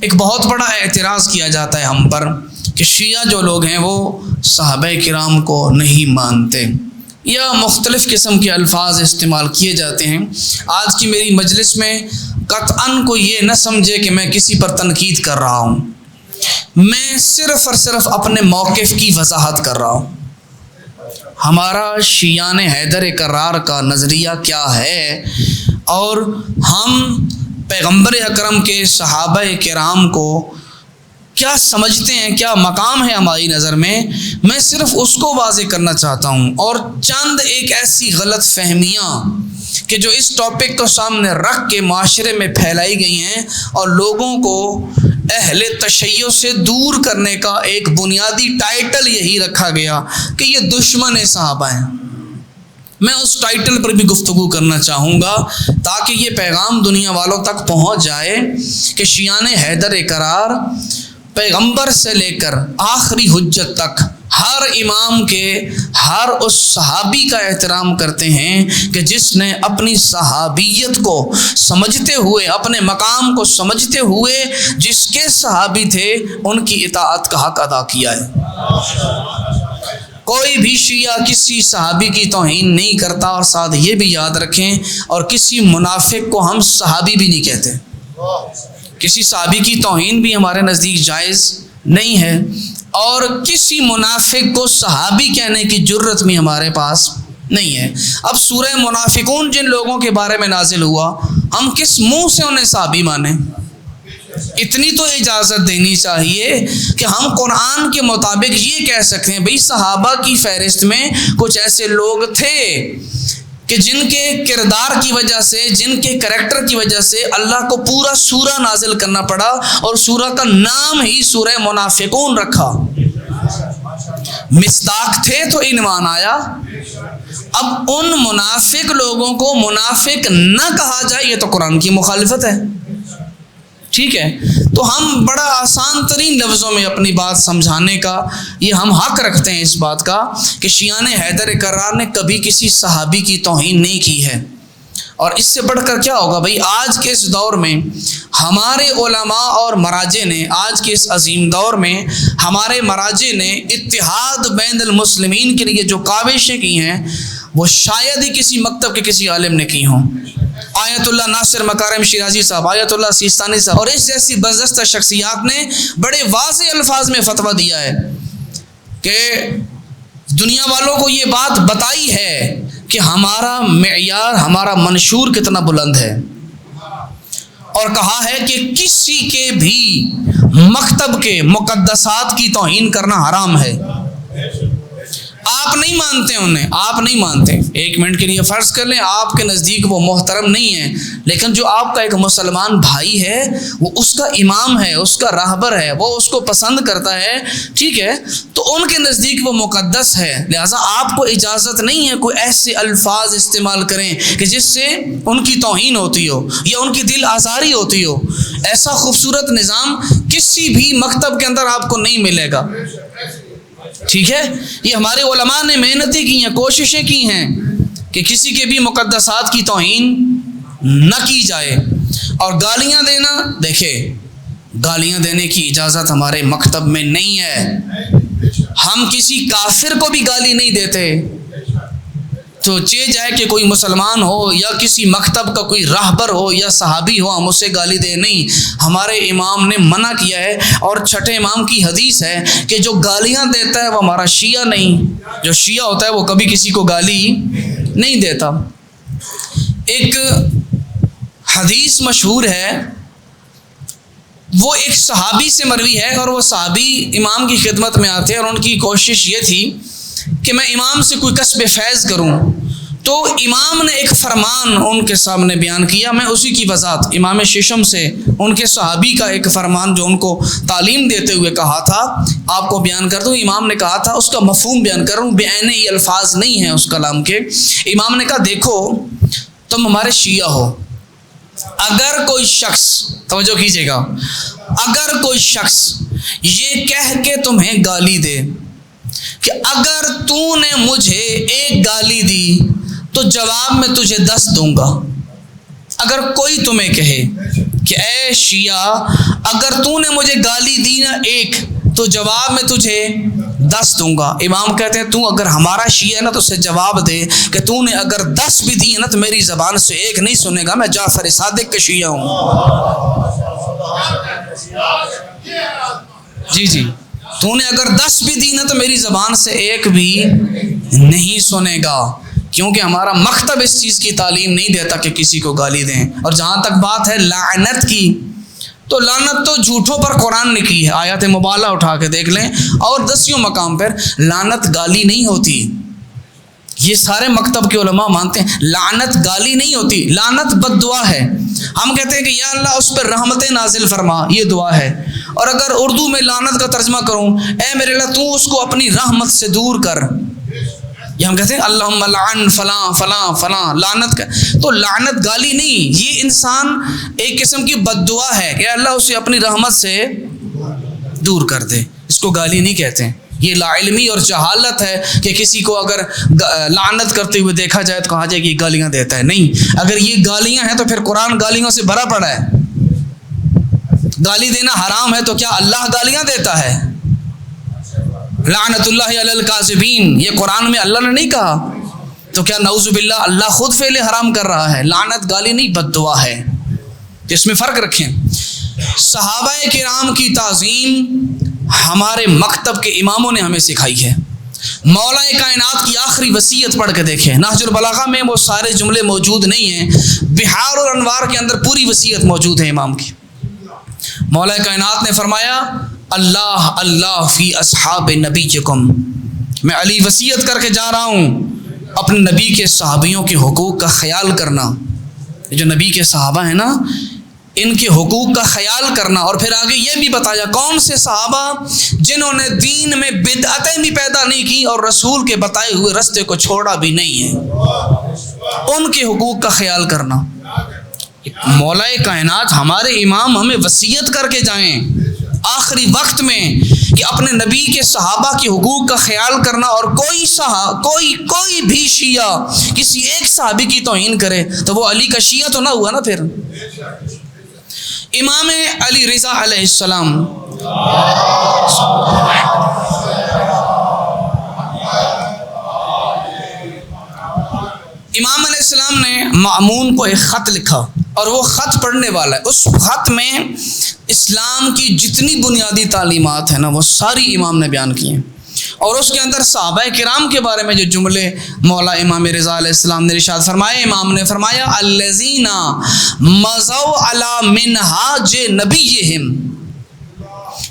ایک بہت بڑا اعتراض کیا جاتا ہے ہم پر کہ شیعہ جو لوگ ہیں وہ صحابہ کرام کو نہیں مانتے، یا مختلف قسم کے الفاظ استعمال کیے جاتے ہیں۔ آج کی میری مجلس میں قطعاً کو یہ نہ سمجھے کہ میں کسی پر تنقید کر رہا ہوں، میں صرف اور صرف اپنے موقف کی وضاحت کر رہا ہوں۔ ہمارا شیعان حیدر کرار کا نظریہ کیا ہے، اور ہم پیغمبر اکرم کے صحابہ کرام کو کیا سمجھتے ہیں، کیا مقام ہے ہماری نظر میں صرف اس کو واضح کرنا چاہتا ہوں۔ اور چند ایک ایسی غلط فہمیاں کہ جو اس ٹاپک کو سامنے رکھ کے معاشرے میں پھیلائی گئی ہیں اور لوگوں کو اہل تشیع سے دور کرنے کا ایک بنیادی ٹائٹل یہی رکھا گیا کہ یہ دشمن صحابہ ہیں، میں اس ٹائٹل پر بھی گفتگو کرنا چاہوں گا تاکہ یہ پیغام دنیا والوں تک پہنچ جائے کہ شیعان حیدر کرار پیغمبر سے لے کر آخری حجت تک ہر امام کے ہر اس صحابی کا احترام کرتے ہیں کہ جس نے اپنی صحابیت کو سمجھتے ہوئے، اپنے مقام کو سمجھتے ہوئے جس کے صحابی تھے ان کی اطاعت کا حق ادا کیا ہے۔ کوئی بھی شیعہ کسی صحابی کی توہین نہیں کرتا، اور ساتھ یہ بھی یاد رکھیں، اور کسی منافق کو ہم صحابی بھی نہیں کہتے۔ کسی صحابی کی توہین بھی ہمارے نزدیک جائز نہیں ہے، اور کسی منافق کو صحابی کہنے کی جرت بھی ہمارے پاس نہیں ہے۔ اب سورہ منافقون جن لوگوں کے بارے میں نازل ہوا، ہم کس منہ سے انہیں صحابی مانیں؟ اتنی تو اجازت دینی چاہیے کہ ہم قرآن کے مطابق یہ کہہ سکتے ہیں بھئی صحابہ کی فہرست میں کچھ ایسے لوگ تھے کہ جن کے کردار کی وجہ سے، جن کے کریکٹر کی وجہ سے اللہ کو پورا سورہ نازل کرنا پڑا، اور سورہ کا نام ہی سورہ منافقون رکھا۔ مصداق تھے تو ایمان آیا۔ اب ان منافق لوگوں کو منافق نہ کہا جائے، یہ تو قرآن کی مخالفت ہے، ٹھیک ہے؟ تو ہم بڑا آسان ترین لفظوں میں اپنی بات سمجھانے کا یہ ہم حق رکھتے ہیں اس بات کا کہ شیعان حیدر کرار نے کبھی کسی صحابی کی توہین نہیں کی ہے۔ اور اس سے بڑھ کر کیا ہوگا بھائی، آج کے اس دور میں ہمارے علماء اور مراجع نے، آج کے اس عظیم دور میں ہمارے مراجع نے اتحاد بین المسلمین کے لیے جو کاوشیں کی ہیں وہ شاید ہی کسی مکتب کے کسی عالم نے کی ہوں۔ آیت اللہ ناصر مکارم شیرازی صاحب، آیت اللہ سیستانی صاحب اور اس جیسی برجستہ شخصیات نے بڑے واضح الفاظ میں فتویٰ دیا ہے کہ دنیا والوں کو یہ بات بتائی ہے کہ ہمارا معیار، ہمارا منشور کتنا بلند ہے، اور کہا ہے کہ کسی کے بھی مکتب کے مقدسات کی توہین کرنا حرام ہے۔ آپ نہیں مانتے انہیں، آپ نہیں مانتے، ایک منٹ کے لیے فرض کر لیں آپ کے نزدیک وہ محترم نہیں ہے، لیکن جو آپ کا ایک مسلمان بھائی ہے وہ اس کا امام ہے، اس کا راہبر ہے، وہ اس کو پسند کرتا ہے، ٹھیک ہے؟ تو ان کے نزدیک وہ مقدس ہے، لہٰذا آپ کو اجازت نہیں ہے کوئی ایسے الفاظ استعمال کریں کہ جس سے ان کی توہین ہوتی ہو یا ان کی دل آزاری ہوتی ہو۔ ایسا خوبصورت نظام کسی بھی مکتب کے اندر آپ کو نہیں ملے گا، ٹھیک ہے؟ یہ ہمارے علماء نے محنتیں کی ہیں، کوششیں کی ہیں کہ کسی کے بھی مقدسات کی توہین نہ کی جائے۔ اور گالیاں دینا، دیکھیں گالیاں دینے کی اجازت ہمارے مکتب میں نہیں ہے، ہم کسی کافر کو بھی گالی نہیں دیتے، تو جائے کہ کوئی مسلمان ہو یا کسی مکتب کا کوئی راہبر ہو یا صحابی ہو ہم اسے گالی دیں، نہیں، ہمارے امام نے منع کیا ہے۔ اور چھٹے امام کی حدیث ہے کہ جو گالیاں دیتا ہے وہ ہمارا شیعہ نہیں، جو شیعہ ہوتا ہے وہ کبھی کسی کو گالی نہیں دیتا۔ ایک حدیث مشہور ہے، وہ ایک صحابی سے مروی ہے، اور وہ صحابی امام کی خدمت میں آتے ہیں اور ان کی کوشش یہ تھی کہ میں امام سے کوئی کسب فیض کروں، تو امام نے ایک فرمان ان کے سامنے بیان کیا، میں اسی کی وضاحت امام ششم سے ان کے صحابی کا ایک فرمان جو ان کو تعلیم دیتے ہوئے کہا تھا آپ کو بیان کر دوں۔ امام نے کہا تھا، اس کا مفہوم بیان کر رہا ہوں، بعین یہ الفاظ نہیں ہیں اس کلام کے۔ امام نے کہا دیکھو تم ہمارے شیعہ ہو، اگر کوئی شخص، توجہ کیجیے گا، اگر کوئی شخص یہ کہہ کے تمہیں گالی دے کہ اگر تو نے مجھے ایک گالی دی تو جواب میں تجھے 10 دوں گا، اگر کوئی تمہیں کہے کہ اے شیعہ اگر تو نے مجھے گالی دی نا ایک تو جواب میں تجھے 10 دوں گا. امام کہتے ہیں تو اگر ہمارا شیعہ ہے نا تو اسے جواب دے کہ تو نے اگر 10 بھی دی نا تو میری زبان سے ایک نہیں سنے گا. میں جعفر صادق کا شیعہ ہوں. جی تو نے اگر 10 بھی دی نا تو میری زبان سے ایک بھی نہیں سنے گا، کیونکہ ہمارا مکتب اس چیز کی تعلیم نہیں دیتا کہ کسی کو گالی دیں. اور جہاں تک بات ہے لعنت کی، تو لعنت تو جھوٹوں پر قرآن نے کی ہے. آیات مبالغہ اٹھا کے دیکھ لیں اور 10 مقام پر لعنت گالی نہیں ہوتی. یہ سارے مکتب کے علماء مانتے ہیں لعنت گالی نہیں ہوتی، لعنت بد دعا ہے. ہم کہتے ہیں کہ یا اللہ اس پر رحمت نازل فرما، یہ دعا ہے. اور اگر اردو میں لعنت کا ترجمہ کروں، اے میرے اللہ تو اس کو اپنی رحمت سے دور کر، یہ ہم کہتے ہیں اللہم لعن فلاں فلاں فلاں، لعنت کا. تو لعنت گالی نہیں، یہ انسان ایک قسم کی بد دعا ہے کہ اللہ اسے اپنی رحمت سے دور کر دے. اس کو گالی نہیں کہتے ہیں. یہ لا علمی اور جہالت ہے کہ کسی کو اگر لعنت کرتے ہوئے دیکھا جائے تو کہا جائے کہ یہ گالیاں دیتا ہے. نہیں، اگر یہ گالیاں ہیں تو پھر قرآن گالیوں سے بھرا پڑا ہے. گالی دینا حرام ہے تو کیا اللہ گالیاں دیتا ہے؟ لعنت اللہ علی الکاذبین، یہ قرآن میں اللہ نے نہیں کہا. تو کیا نعوذ باللہ اللہ خود فعل حرام کر رہا ہے؟ لعنت گالی نہیں، بد دعا ہے. اس میں فرق رکھیں. صحابہ کرام کی تعظیم ہمارے مکتب کے اماموں نے ہمیں سکھائی ہے. مولا کائنات کی آخری وصیت پڑھ کے دیکھیں، نہج البلاغہ میں وہ سارے جملے موجود نہیں ہیں، بحار اور انوار کے اندر پوری وصیت موجود ہے امام کی. مولا کائنات نے فرمایا اللہ اللہ فی اصحاب نبیکم، میں علی وصیت کر کے جا رہا ہوں اپنے نبی کے صحابیوں کے حقوق کا خیال کرنا. جو نبی کے صحابہ ہیں نا، ان کے حقوق کا خیال کرنا. اور پھر آگے یہ بھی بتایا کون سے صحابہ جنہوں نے دین میں بدعتیں بھی پیدا نہیں کی اور رسول کے بتائے ہوئے رستے کو چھوڑا بھی نہیں ہے، ان کے حقوق کا خیال کرنا. مولا کائنات ہمارے امام ہمیں وصیت کر کے جائیں آخری وقت میں کہ اپنے نبی کے صحابہ کے حقوق کا خیال کرنا. اور کوئی بھی شیعہ کسی ایک صحابی کی توہین کرے تو وہ علی کا شیعہ تو نہ ہوا نا. پھر امام علی رضا علیہ السلام امام علیہ السلام نے مأمون کو ایک خط لکھا اور وہ خط پڑھنے والا ہے. اس خط میں اسلام کی جتنی بنیادی تعلیمات ہیں نا وہ ساری امام نے بیان کی ہیں. اور اس کے اندر صحابہ کرام کے بارے میں جو جملے مولا امام رضا علیہ السلام نے ارشاد فرمائے، امام نے فرمایا الذین مضوا علی منہاج نبیہم،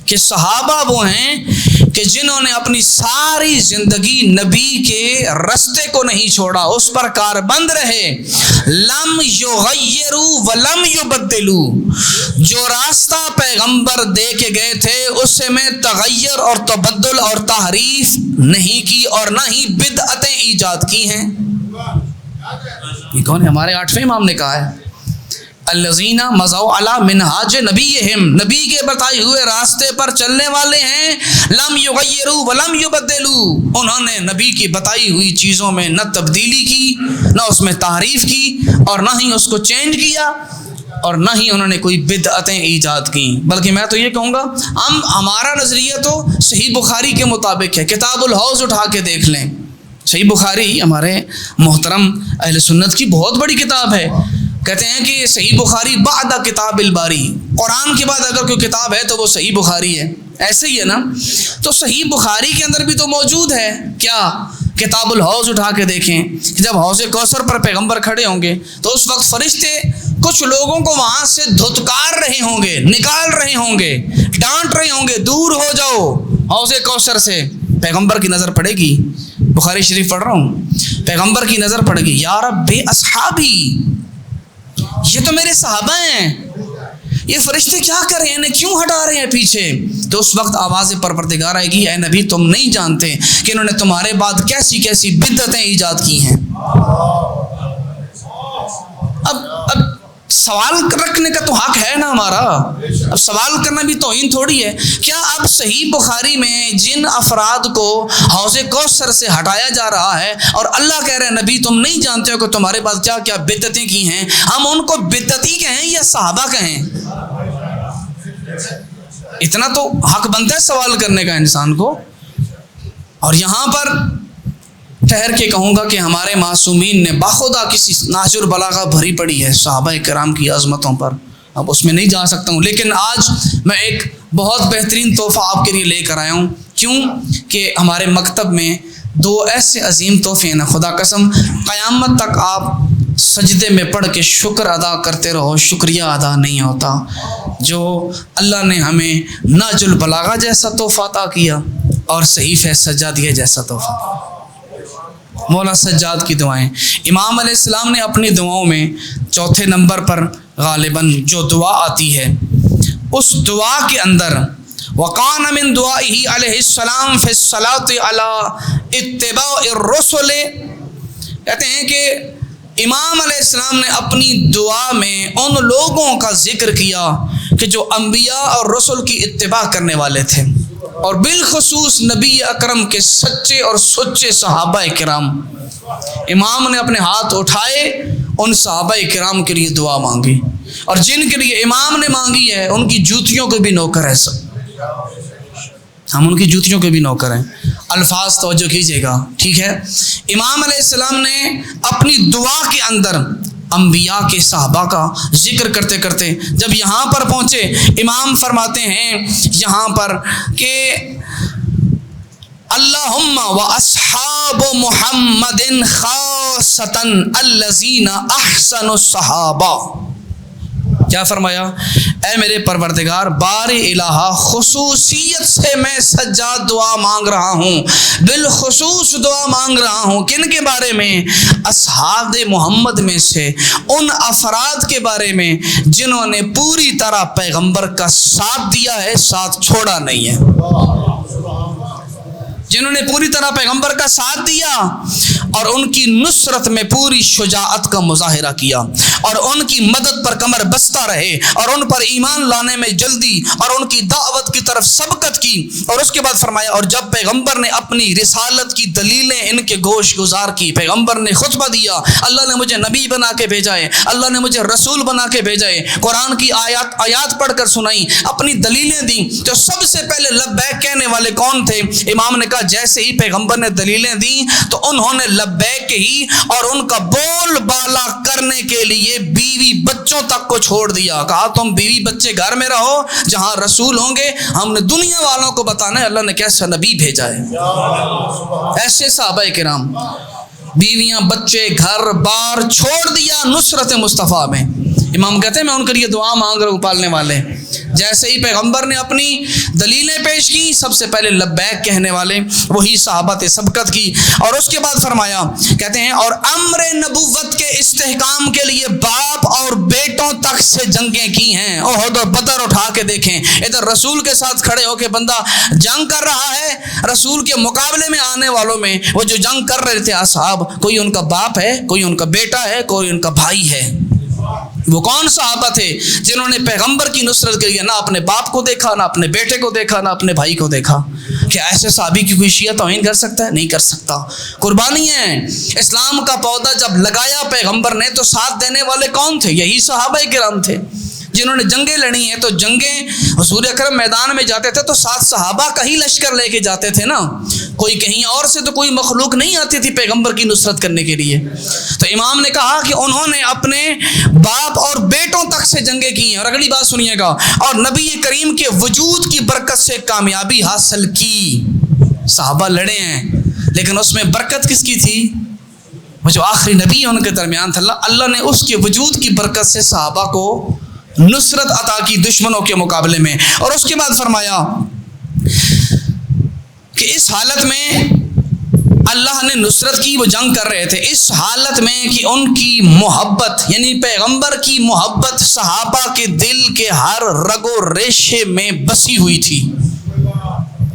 کہ صحابہ وہ ہیں کہ جنہوں نے اپنی ساری زندگی نبی کے رستے کو نہیں چھوڑا، اس پر کاربند رہے. لم یغیروا ولم یبدلوا، جو راستہ پیغمبر دے کے گئے تھے اسے میں تغیر اور تبدل اور تحریف نہیں کی اور نہ ہی بدعتیں ایجاد کی ہیں. یہ کون ہے؟ ہمارے 8ویں امام نے کہا ہے الذین مضوا علی منہاج نبیہم، نبی کے بتائے ہوئے راستے پر چلنے والے ہیں. لم یغیروا ولم یبدلوا، انہوں نے نبی کی بتائی ہوئی چیزوں میں نہ تبدیلی کی، نہ اس میں تحریف کی اور نہ ہی اس کو چینج کیا اور نہ ہی انہوں نے کوئی بدعتیں ایجاد کی. بلکہ میں تو یہ کہوں گا ہمارا نظریہ تو صحیح بخاری کے مطابق ہے. کتاب الحوض اٹھا کے دیکھ لیں، صحیح بخاری ہمارے محترم اہل سنت کی بہت بڑی کتاب ہے. کہتے ہیں کہ صحیح بخاری بعد کتاب الباری، قرآن کے بعد اگر کوئی کتاب ہے تو وہ صحیح بخاری ہے. ایسے ہی ہے نا؟ تو صحیح بخاری کے اندر بھی تو موجود ہے کیا؟ کتاب الحوض اٹھا کے دیکھیں کہ جب حوض کوثر پر پیغمبر کھڑے ہوں گے تو اس وقت فرشتے کچھ لوگوں کو وہاں سے دھتکار رہے ہوں گے، نکال رہے ہوں گے، ڈانٹ رہے ہوں گے، دور ہو جاؤ حوض کوثر سے. پیغمبر کی نظر پڑے گی، بخاری شریف پڑھ رہا ہوں، پیغمبر کی نظر پڑے گی یا رب بے اصحابی، یہ تو میرے صحابہ ہیں، یہ فرشتے کیا کر رہے ہیں، انہیں کیوں ہٹا رہے ہیں پیچھے؟ تو اس وقت آواز پروردگار آئے گی اے نبی تم نہیں جانتے کہ انہوں نے تمہارے بعد کیسی کیسی بدعتیں ایجاد کی ہیں. اب سوال رکھنے کا تو حق ہے نا ہمارا. اب سوال کرنا بھی توہین تھوڑی ہے. کیا اب صحیح بخاری میں جن افراد کو حوض کوثر سے ہٹایا جا رہا ہے اور اللہ کہہ رہے ہیں نبی تم نہیں جانتے ہو کہ تمہارے پاس کیا کیا بدعتیں کی ہیں, ہم ان کو بدعتی کہیں یا صحابہ کہیں؟ اتنا تو حق بنتا ہے سوال کرنے کا انسان کو. اور یہاں پر ٹھہر کے کہوں گا کہ ہمارے معصومین نے باخدا کسی نہج البلاغہ بھری پڑی ہے صحابہ کرام کی عظمتوں پر, اب اس میں نہیں جا سکتا ہوں. لیکن آج میں ایک بہت بہترین تحفہ آپ کے لیے لے کر آیا ہوں. کیوں کہ ہمارے مکتب میں 2 ایسے عظیم تحفے ہیں, خدا قسم قیامت تک آپ سجدے میں پڑھ کے شکر ادا کرتے رہو, شکریہ ادا نہیں ہوتا. جو اللہ نے ہمیں نہج البلاغہ جیسا تحفہ عطا کیا اور صحیفہ سجادیہ جیسا تحفہ. مولا سجاد کی دعائیں, امام علیہ السلام نے اپنی دعاؤں میں 4 نمبر پر غالباً جو دعا آتی ہے اس دعا کے اندر وَقَانَ مِن دُعَائِهِ عَلَيْهِ السَّلَامُ فِي الصَّلَاةِ عَلَىٰ اتِّبَاعِ الرُّسُلِ, کہتے ہیں کہ امام علیہ السلام نے اپنی دعا میں ان لوگوں کا ذکر کیا کہ جو انبیاء اور رسل کی اتباع کرنے والے تھے, اور بالخصوص نبی اکرم کے سچے اور سچے صحابہ کرام. امام نے اپنے ہاتھ اٹھائے, ان صحابہ کرام کے لیے دعا مانگی, اور جن کے لیے امام نے مانگی ہے ان کی جوتیوں کے بھی نوکر ہے سب. ہم ان کی جوتیوں کے بھی نوکر ہیں. الفاظ توجہ کیجیے گا, ٹھیک ہے. امام علیہ السلام نے اپنی دعا کے اندر انبیاء کے صحابہ کا ذکر کرتے کرتے جب یہاں پر پہنچے, امام فرماتے ہیں یہاں پر کہ اللہم واصحاب محمد خاصۃ الذین احسنوا الصحابہ. کیا فرمایا؟ اے میرے پروردگار بار الہ خصوصیت سے میں سجاد دعا مانگ رہا ہوں, بالخصوص دعا مانگ رہا ہوں. کن کے بارے میں؟ اصحاب محمد میں سے ان افراد کے بارے میں جنہوں نے پوری طرح پیغمبر کا ساتھ دیا ہے, ساتھ چھوڑا نہیں ہے. جنہوں نے پوری طرح پیغمبر کا ساتھ دیا اور ان کی نصرت میں پوری شجاعت کا مظاہرہ کیا, اور ان کی مدد پر کمر بستہ رہے, اور ان پر ایمان لانے میں جلدی اور ان کی دعوت کی طرف سبقت کی. اور اس کے بعد فرمایا اور جب پیغمبر نے اپنی رسالت کی دلیلیں ان کے گوش گزار کی, پیغمبر نے خطبہ دیا, اللہ نے مجھے نبی بنا کے بھیجا ہے, اللہ نے مجھے رسول بنا کے بھیجا ہے, قرآن کی آیات پڑھ کر سنائی, اپنی دلیلیں دیں, تو سب سے پہلے لبیک کہنے والے کون تھے؟ امام نے کہا جیسے ہی پیغمبر نے دلیلیں دیں تو انہوں نے لبیک ہی, اور ان کا بول بالا کرنے کے لیے بیوی بچوں تک کو چھوڑ دیا. کہا تم بیوی بچے گھر میں رہو, جہاں رسول ہوں گے ہم نے دنیا والوں کو بتانا ہے اللہ نے کیسا نبی بھیجا ہے. ایسے صحابہ کرام بیویاں بچے گھر بار چھوڑ دیا نصرت مصطفیٰ میں. امام کہتے ہیں میں ان کے لیے دعا مانگ رہا ہوں پالنے والے. جیسے ہی پیغمبر نے اپنی دلیلیں پیش کی, سب سے پہلے لبیک کہنے والے وہی صحابہ تھے, سبقت کی. اور اس کے بعد فرمایا, کہتے ہیں اور امر نبوت کے استحکام کے لیے باپ اور بیٹوں تک سے جنگیں کی ہیں. احد اور بدر اٹھا کے دیکھیں, ادھر رسول کے ساتھ کھڑے ہو کے بندہ جنگ کر رہا ہے, رسول کے مقابلے میں آنے والوں میں وہ جو جنگ کر رہے تھے اصحاب, کوئی ان کا باپ ہے, کوئی ان کا بیٹا ہے, کوئی ان کا بھائی ہے. وہ کون صحابہ تھے جنہوں نے پیغمبر کی نصرت کے لیے نہ اپنے باپ کو دیکھا, نہ اپنے بیٹے کو دیکھا, نہ اپنے بھائی کو دیکھا. کیا ایسے صحابی کی کوئی شیعہ توہین کر سکتا ہے؟ نہیں کر سکتا. قربانی ہے. اسلام کا پودا جب لگایا پیغمبر نے تو ساتھ دینے والے کون تھے؟ یہی صحابہ کرام تھے جنہوں نے جنگیں لڑی ہیں. تو جنگیں حضور اکرم میدان میں جاتے تھے تو ساتھ صحابہ کا ہی لشکر لے کے جاتے تھے نا, کوئی کہیں اور سے تو کوئی مخلوق نہیں آتی تھی پیغمبر کی نصرت کرنے کے لیے. تو امام نے کہا کہ انہوں نے اپنے باپ اور بیٹوں تک سے جنگیں کی ہیں. اور اگلی بات سنیے گا, اور نبی کریم کے وجود کی برکت سے کامیابی حاصل کی. صحابہ لڑے ہیں لیکن اس میں برکت کس کی تھی؟ وہ جو آخری نبی ان کے درمیان تھا, اللہ نے اس کے وجود کی برکت سے صحابہ کو نصرت عطا کی دشمنوں کے مقابلے میں. اور اس کے بعد فرمایا کہ اس حالت میں اللہ نے نصرت کی, وہ جنگ کر رہے تھے, اس حالت میں کہ ان کی محبت یعنی پیغمبر کی محبت صحابہ کے دل کے ہر رگ و ریشے میں بسی ہوئی تھی.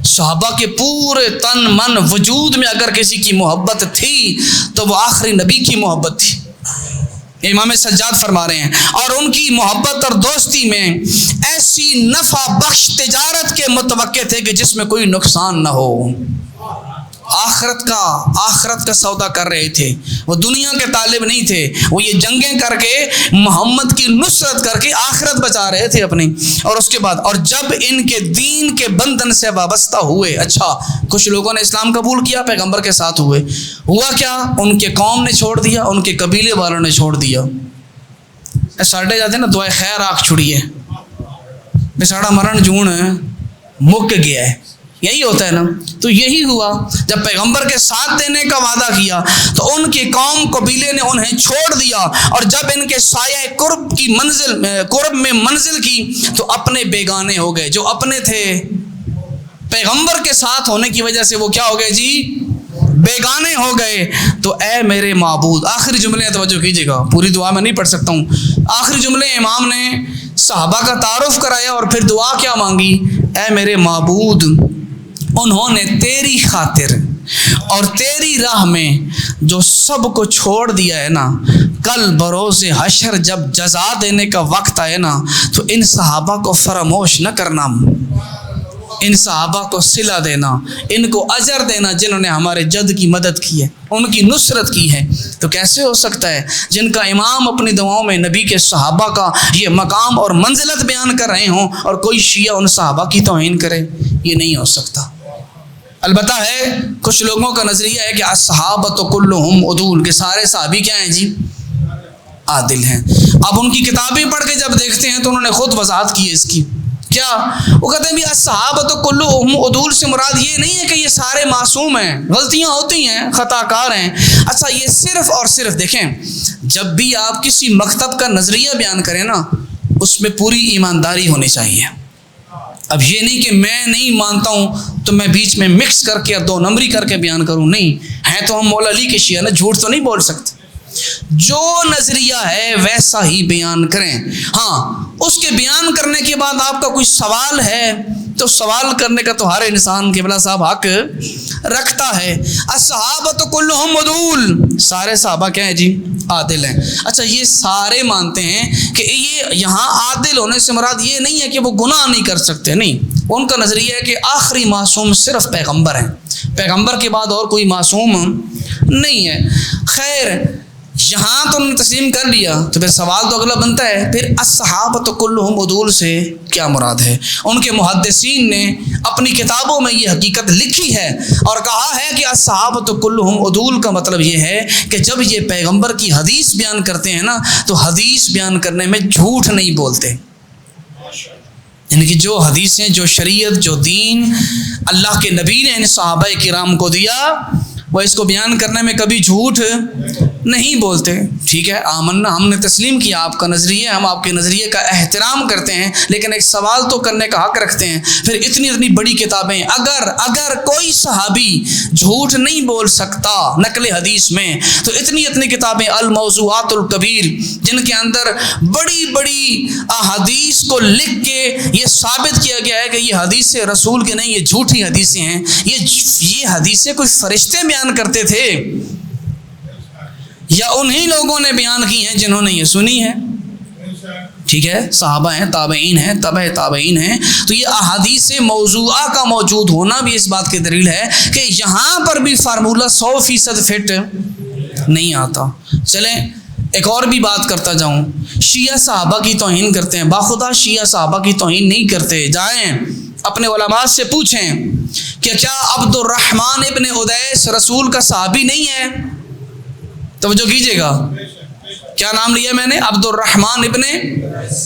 صحابہ کے پورے تن من وجود میں اگر کسی کی محبت تھی تو وہ آخری نبی کی محبت تھی. امام سجاد فرما رہے ہیں، اور ان کی محبت اور دوستی میں ایسی نفع بخش تجارت کے متوقع تھے کہ جس میں کوئی نقصان نہ ہو۔ آخرت کا سودا کر رہے تھے، وہ دنیا کے طالب نہیں تھے، وہ یہ جنگیں کر کے محمد کی نصرت کر کے آخرت بچا رہے تھے اپنی۔ اور اس کے بعد اور جب ان کے دین کے بندھن سے وابستہ ہوئے، اچھا کچھ لوگوں نے اسلام قبول کیا، پیغمبر کے ساتھ ہوئے، ہوا کیا؟ ان کے قوم نے چھوڑ دیا، ان کے قبیلے والوں نے چھوڑ دیا۔ ساڈے جاتے نا دعائے خیر آکھ چھڑیے بے ساڑا مرن جون مک گیا ہے، یہی ہوتا ہے نا۔ تو یہی ہوا، جب پیغمبر کے ساتھ دینے کا وعدہ کیا تو ان کی قوم قبیلے نے انہیں چھوڑ دیا، اور جب ان کے سایہ قرب میں منزل کی تو اپنے بیگانے ہو گئے۔ جو اپنے تھے پیغمبر کے ساتھ ہونے کی وجہ سے وہ کیا ہو گئے جی؟ بیگانے ہو گئے۔ تو اے میرے معبود، آخری جملے توجہ کیجیے گا، پوری دعا میں نہیں پڑھ سکتا ہوں، آخری جملے امام نے صحابہ کا تعارف کرایا اور پھر دعا کیا مانگی؟ اے میرے معبود، انہوں نے تیری خاطر اور تیری راہ میں جو سب کو چھوڑ دیا ہے نا، کل بروز حشر جب جزا دینے کا وقت آئے نا تو ان صحابہ کو فراموش نہ کرنا، ان صحابہ کو صلہ دینا، ان کو اجر دینا جنہوں نے ہمارے جد کی مدد کی ہے، ان کی نصرت کی ہے۔ تو کیسے ہو سکتا ہے جن کا امام اپنی دعاؤں میں نبی کے صحابہ کا یہ مقام اور منزلت بیان کر رہے ہوں اور کوئی شیعہ ان صحابہ کی توہین کرے؟ یہ نہیں ہو سکتا۔ البتہ ہے کچھ لوگوں کا نظریہ ہے کہ الصحابۃ کلھم عدول، کہ سارے صحابی کیا ہیں جی؟ عادل ہیں۔ اب ان کی کتابیں پڑھ کے جب دیکھتے ہیں تو انہوں نے خود وضاحت کی ہے اس کی، کیا وہ کہتے ہیں بھی الصحابۃ کلھم عدول سے مراد یہ نہیں ہے کہ یہ سارے معصوم ہیں، غلطیاں ہوتی ہیں، خطا کار ہیں۔ اچھا یہ صرف اور صرف دیکھیں، جب بھی آپ کسی مکتب کا نظریہ بیان کریں نا، اس میں پوری ایمانداری ہونی چاہیے۔ اب یہ نہیں کہ میں نہیں مانتا ہوں تو میں بیچ میں مکس کر کے دو نمبری کر کے بیان کروں، نہیں ہے تو ہم مولا علی کے شیعہ نا، جھوٹ تو نہیں بول سکتے، جو نظریہ ہے ویسا ہی بیان کریں۔ ہاں اس کے بیان کرنے کے بعد آپ کا کوئی سوال ہے تو سوال کرنے کا تو ہر انسان قبلہ صاحب حق رکھتا ہے۔ الصحابۃ کلھم عدول، سارے صحابہ کیا ہیں جی؟ عادل ہیں۔ اچھا یہ سارے مانتے ہیں کہ یہ یہاں عادل ہونے سے مراد یہ نہیں ہے کہ وہ گناہ نہیں کر سکتے، نہیں، ان کا نظریہ ہے کہ آخری معصوم صرف پیغمبر ہیں، پیغمبر کے بعد اور کوئی معصوم نہیں ہے۔ خیر یہاں تو انہوں نے تسلیم کر لیا، تو پھر سوال تو اگلا بنتا ہے، پھر الصحابۃ کلھم عدول سے کیا مراد ہے؟ ان کے محدثین نے اپنی کتابوں میں یہ حقیقت لکھی ہے اور کہا ہے کہ الصحابۃ کلھم عدول کا مطلب یہ ہے کہ جب یہ پیغمبر کی حدیث بیان کرتے ہیں نا تو حدیث بیان کرنے میں جھوٹ نہیں بولتے، یعنی کہ جو حدیثیں، جو شریعت، جو دین اللہ کے نبی نے ان صحابہ کرام کو دیا وہ اس کو بیان کرنے میں کبھی جھوٹ نہیں بولتے۔ ٹھیک ہے، آمنا، ہم نے تسلیم کیا آپ کا نظریہ، ہم آپ کے نظریے کا احترام کرتے ہیں، لیکن ایک سوال تو کرنے کا حق رکھتے ہیں۔ پھر اتنی بڑی کتابیں، اگر کوئی صحابی جھوٹ نہیں بول سکتا نقل حدیث میں، تو اتنی کتابیں الموضوعات الکبیر، جن کے اندر بڑی احادیث کو لکھ کے یہ ثابت کیا گیا ہے کہ یہ حدیث رسول کے نہیں، یہ جھوٹی حدیثیں ہیں، یہ حدیثیں کوئی فرشتے بیان کرتے تھے یا انہی لوگوں نے بیان کی ہیں جنہوں نے یہ سنی ہے؟ ٹھیک ہے، صحابہ ہیں، تابعین ہیں، تبع تابعین ہیں، تو یہ احادیث موضوعہ کا موجود ہونا بھی اس بات کی دلیل ہے کہ یہاں پر بھی فارمولہ 100% فٹ نہیں آتا۔ چلیں ایک اور بھی بات کرتا جاؤں، شیعہ صحابہ کی توہین کرتے ہیں، باخدا شیعہ صحابہ کی توہین نہیں کرتے، جائیں اپنے علماء سے پوچھیں کہ کیا عبد الرحمن ابن ادیس رسول کا صحابی نہیں ہے؟ توجہ کیجیے گا، کیا نام لیا میں نے؟ عبد الرحمن ابن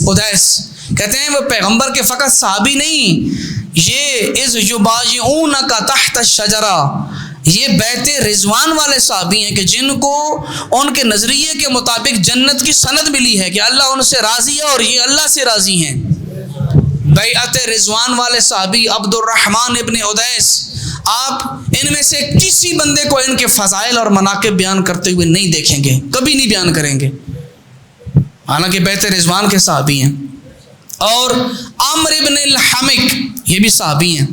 ادیس، کہتے ہیں وہ پیغمبر کے فقط صحابی نہیں، یہ اذ یبایعونک تحت الشجرہ، یہ بیت رضوان والے صحابی ہیں کہ جن کو ان کے نظریے کے مطابق جنت کی سند ملی ہے کہ اللہ ان سے راضی ہے اور یہ اللہ سے راضی ہیں۔ بیعت رضوان والے صحابی عبد الرحمن ابن ادیس، آپ ان میں سے کسی بندے کو ان کے فضائل اور مناقب بیان کرتے ہوئے نہیں دیکھیں گے، کبھی نہیں بیان کریں گے، حالانکہ بیعت رضوان کے صحابی ہیں۔ اور عمرو ابن الحمق، یہ بھی صحابی ہیں،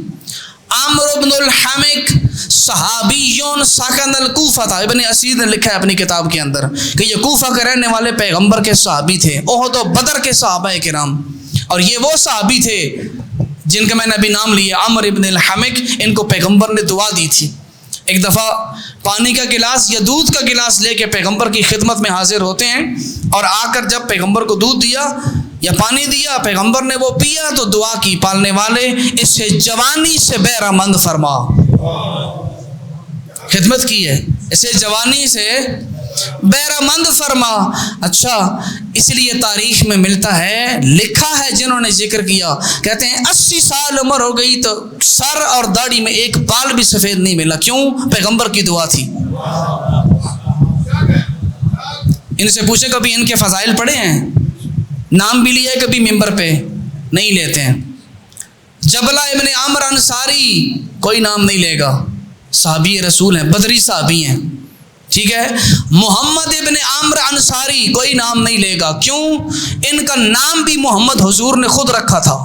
عمرو بن الحمق صحابیون ساکن الکوفہ تھا. ابن اسیر نے لکھا ہے اپنی کتاب کے اندر کہ یہ کوفہ کے رہنے والے پیغمبر کے صحابی تھے، احد و بدر کے صحابہ کرام. اور یہ وہ صحابی تھے جن کا میں نے ابھی نام لیا، عمرو بن الحمق. ان کو پیغمبر نے دعا دی تھی. ایک دفعہ پانی کا گلاس یا دودھ کا گلاس لے کے پیغمبر کی خدمت میں حاضر ہوتے ہیں، اور آ کر جب پیغمبر کو دودھ دیا یا پانی دیا، پیغمبر نے وہ پیا تو دعا کی، پالنے والے اسے جوانی سے بہرہ مند فرما. خدمت کی ہے، اسے جوانی سے بہرہ مند فرما. اچھا، اس لیے تاریخ میں ملتا ہے، لکھا ہے جنہوں نے ذکر کیا، کہتے ہیں 80 سال عمر ہو گئی تو سر اور داڑھی میں ایک بال بھی سفید نہیں ملا. کیوں؟ پیغمبر کی دعا تھی. ان سے پوچھیں کبھی ان کے فضائل پڑھے ہیں؟ نام بھی لیا ہے کبھی ممبر پہ؟ نہیں لیتے ہیں. جبلہ ابن عمرو انصاری کوئی نام نہیں لے گا، صحابی رسول ہیں، بدری صحابی ہیں. ٹھیک ہے. محمد ابن عمرو انصاری کوئی نام نہیں لے گا. کیوں؟ ان کا نام بھی محمد حضور نے خود رکھا تھا.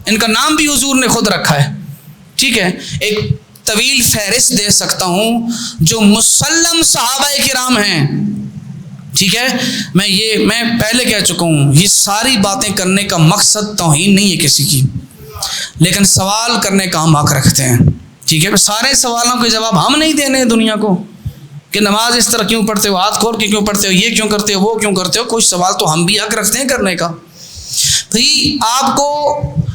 ان کا نام بھی حضور نے خود رکھا ہے. ٹھیک ہے. ایک طویل فہرست دے سکتا ہوں جو مسلم صحابہ کرام ہیں. ٹھیک ہے. میں پہلے کہہ چکا ہوں، یہ ساری باتیں کرنے کا مقصد توہین نہیں ہے کسی کی، لیکن سوال کرنے کا ہم حق رکھتے ہیں. ٹھیک ہے. سارے سوالوں کے جواب ہم نہیں دینے ہیں دنیا کو، کہ نماز اس طرح کیوں پڑھتے ہو، ہاتھ کھول کے کیوں پڑھتے ہو، یہ کیوں کرتے ہو، وہ کیوں کرتے ہو. کچھ سوال تو ہم بھی حق رکھتے ہیں کرنے کا. بھئی آپ کو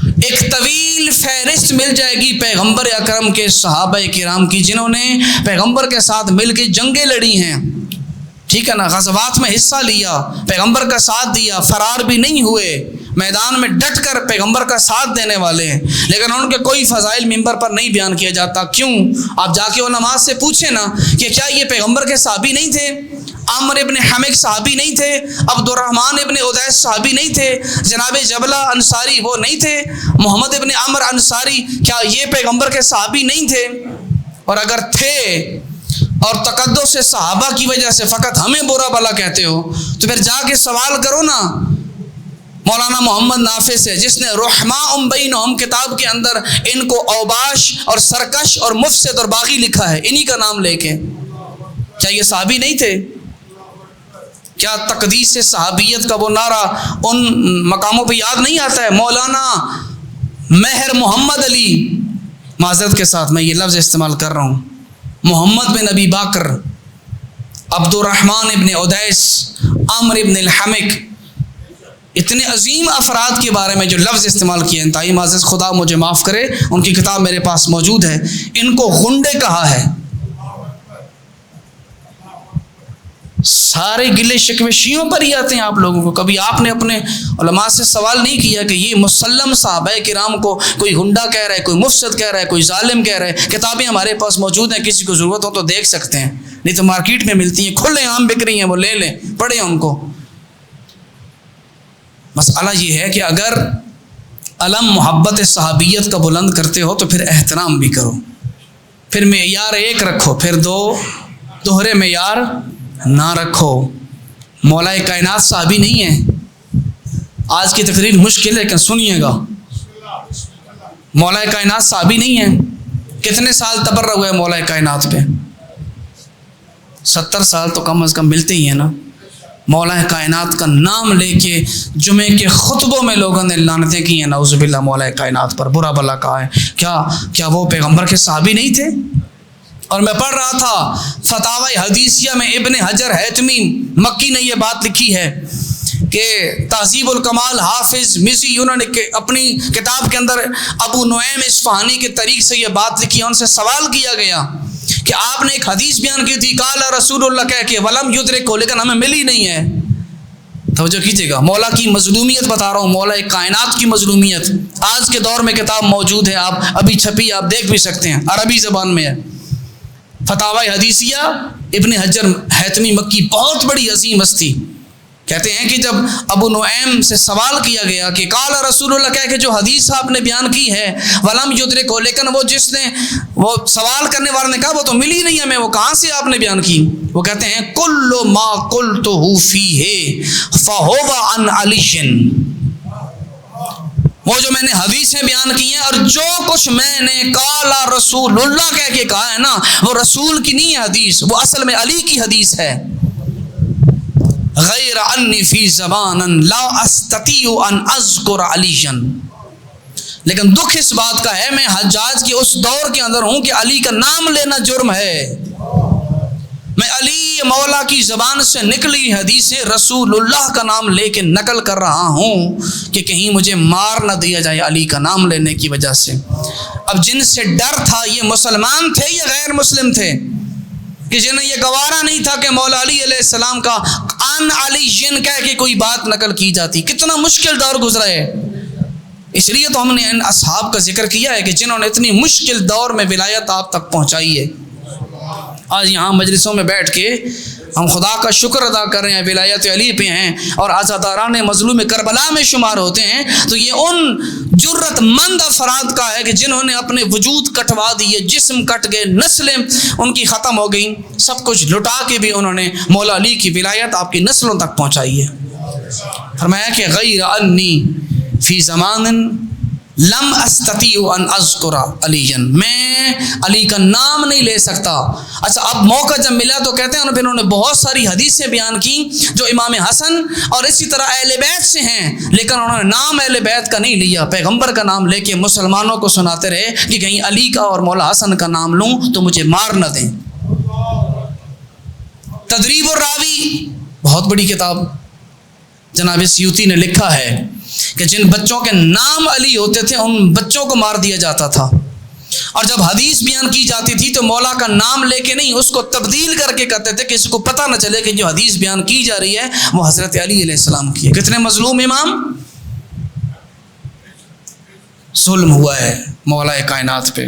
ایک طویل فہرست مل جائے گی پیغمبر اکرم کے صحابہ کرام کی، جنہوں نے پیغمبر کے ساتھ مل کے جنگیں لڑی ہیں. ٹھیک ہے نا. غزوات میں حصہ لیا، پیغمبر کا ساتھ دیا، فرار بھی نہیں ہوئے، میدان میں ڈٹ کر پیغمبر کا ساتھ دینے والے ہیں. لیکن ان کے کوئی فضائل ممبر پر نہیں بیان کیا جاتا. کیوں؟ آپ جا کے علماء سے پوچھیں نا کہ کیا یہ پیغمبر کے صحابی نہیں تھے؟ عمرو ابن حمق صحابی نہیں تھے؟ عبد الرحمن ابن عدیس صحابی نہیں تھے؟ جناب جبلہ انصاری وہ نہیں تھے؟ محمد ابن عمرو انصاری کیا یہ پیغمبر کے صحابی نہیں تھے؟ اور اگر تھے اور تقدس سے صحابہ کی وجہ سے فقط ہمیں برا بلا کہتے ہو، تو پھر جا کے سوال کرو نا مولانا محمد نافع سے، جس نے رحماء بینہم کتاب کے اندر ان کو اوباش اور سرکش اور مفسد اور باغی لکھا ہے، انہی کا نام لے کے. کیا یہ صحابی نہیں تھے؟ کیا تقدیس سے صحابیت کا وہ نعرہ ان مقاموں پہ یاد نہیں آتا ہے؟ مولانا مہر محمد علی، معذرت کے ساتھ میں یہ لفظ استعمال کر رہا ہوں، محمد بن ابی بکر، عبد الرحمن ابن عدیس، عمرو ابن الحمق، اتنے عظیم افراد کے بارے میں جو لفظ استعمال کیے، انتہائی معزز، خدا مجھے معاف کرے، ان کی کتاب میرے پاس موجود ہے. ان کو غنڈے کہا ہے. سارے گلے شکوے شیعوں پر ہی آتے ہیں آپ لوگوں کو. کبھی آپ نے اپنے علماء سے سوال نہیں کیا کہ یہ مسلم صحابہ کرام کو کوئی غنڈہ کہہ رہا ہے، کوئی مفسد کہہ رہا ہے، کوئی ظالم کہہ رہا ہے؟ کتابیں ہمارے پاس موجود ہیں، کسی کو ضرورت ہو تو دیکھ سکتے ہیں، نہیں تو مارکیٹ میں ملتی ہیں، کھلے عام بک رہی ہیں، وہ لے لیں، پڑھیں ان کو. مسئلہ یہ ہے کہ اگر علم محبت صحابیت کا بلند کرتے ہو تو پھر احترام بھی کرو، پھر معیار ایک رکھو، پھر دوہرے معیار نہ رکھو. مولا کائنات صحابی نہیں ہے. آج کی تقریر مشکل ہے لیکن سنیے گا. مولا کائنات صحابی نہیں ہے. کتنے سال تبرہ ہوئے مولا کائنات پہ؟ 70 سال تو کم از کم ملتے ہی ہیں نا. مولا کائنات کا نام لے کے جمعے کے خطبوں میں لوگوں نے لعنتیں کی ہیں، نعوذ باللہ، مولا کائنات پر برا بلا کہا ہے. کیا وہ پیغمبر کے صحابی نہیں تھے؟ اور میں پڑھ رہا تھا فتاوی حدیثیہ میں ابن حجر حیتمی مکی نے یہ بات لکھی ہے کہ تہذیب الکمال حافظ مزی، انہوں نے اپنی کتاب کے اندر ابو نعیم اصفہانی کے طریق سے یہ بات لکھی ہے. ان سے سوال کیا گیا کہ آپ نے ایک حدیث بیان کی تھی قال رسول اللہ کہہ کے ولم یدرک، لیکن ہمیں ملی نہیں ہے. توجہ کیجیے گا، مولا کی مظلومیت بتا رہا ہوں، مولا کائنات کی مظلومیت. آج کے دور میں کتاب موجود ہے، آپ ابھی چھپی، آپ دیکھ بھی سکتے ہیں، عربی زبان میں ہے. فتاوی حدیثیہ ابن حجر حیتمی مکی، بہت بڑی عظیم ہستی. کہتے ہیں کہ جب ابو نعیم سے سوال کیا گیا کہ قال رسول اللہ کہہ کے جو حدیث آپ نے بیان کی ہے ولم یدرک، لیکن وہ جس نے وہ سوال کرنے والے نے کہا وہ تو ملی نہیں ہمیں، وہ کہاں سے آپ نے بیان کی؟ وہ کہتے ہیں کل ما قلتہ فیہ فہو عن علی. وہ جو میں نے حدیثیں بیان کی ہیں اور جو کچھ میں نے قال رسول اللہ کہہ کے کہا ہے نا، وہ رسول کی نہیں ہے حدیث، وہ اصل میں علی کی حدیث ہے. غیر انی فی زبان لا استطیع ان اذکر علیًا. لیکن دکھ اس بات کا ہے میں حجاج کے اس دور کے اندر ہوں کہ علی کا نام لینا جرم ہے. میں علی مولا کی زبان سے نکلی حدیث رسول اللہ کا نام لے کے نقل کر رہا ہوں کہ کہیں مجھے مار نہ دیا جائے علی کا نام لینے کی وجہ سے. اب جن سے ڈر تھا یہ مسلمان تھے یا غیر مسلم تھے کہ جنہیں یہ گوارا نہیں تھا کہ مولا علی علیہ السلام کا ان علی جن کہہ کے کوئی بات نقل کی جاتی. کتنا مشکل دور گزرا ہے. اس لیے تو ہم نے ان اصحاب کا ذکر کیا ہے کہ جنہوں نے اتنی مشکل دور میں ولایت آپ تک پہنچائی ہے. آج یہاں مجلسوں میں بیٹھ کے ہم خدا کا شکر ادا کر رہے ہیں ولایت علی پہ ہیں اور عزاداران مظلوم کربلا میں شمار ہوتے ہیں، تو یہ ان جرت مند افراد کا ہے کہ جنہوں نے اپنے وجود کٹوا دیے، جسم کٹ گئے، نسلیں ان کی ختم ہو گئیں، سب کچھ لٹا کے بھی انہوں نے مولا علی کی ولایت آپ کی نسلوں تک پہنچائی ہے. فرمایا کہ غیر انی فی زمان لم استطیع ان اذکر علیًا، میں علی کا نام نہیں لے سکتا. اچھا اب موقع جب ملا تو کہتے ہیں پھر انہوں نے بہت ساری حدیثیں بیان کی جو امام حسن اور اسی طرح اہل بیت سے ہیں، لیکن انہوں نے نام اہل بیت کا نہیں لیا، پیغمبر کا نام لے کے مسلمانوں کو سناتے رہے کہ کہیں علی کا اور مولا حسن کا نام لوں تو مجھے مار نہ دیں. تدریب الراوی بہت بڑی کتاب جناب سیوطی نے لکھا ہے کہ جن بچوں کے نام علی ہوتے تھے ان بچوں کو مار دیا جاتا تھا، اور جب حدیث بیان کی جاتی تھی تو مولا کا نام لے کے نہیں، اس کو تبدیل کر کے کہتے تھے کہ اس کو پتہ نہ چلے کہ جو حدیث بیان کی جا رہی ہے وہ حضرت علی علیہ السلام کی ہے. کتنے مظلوم امام، ظلم ہوا ہے مولا کائنات پہ.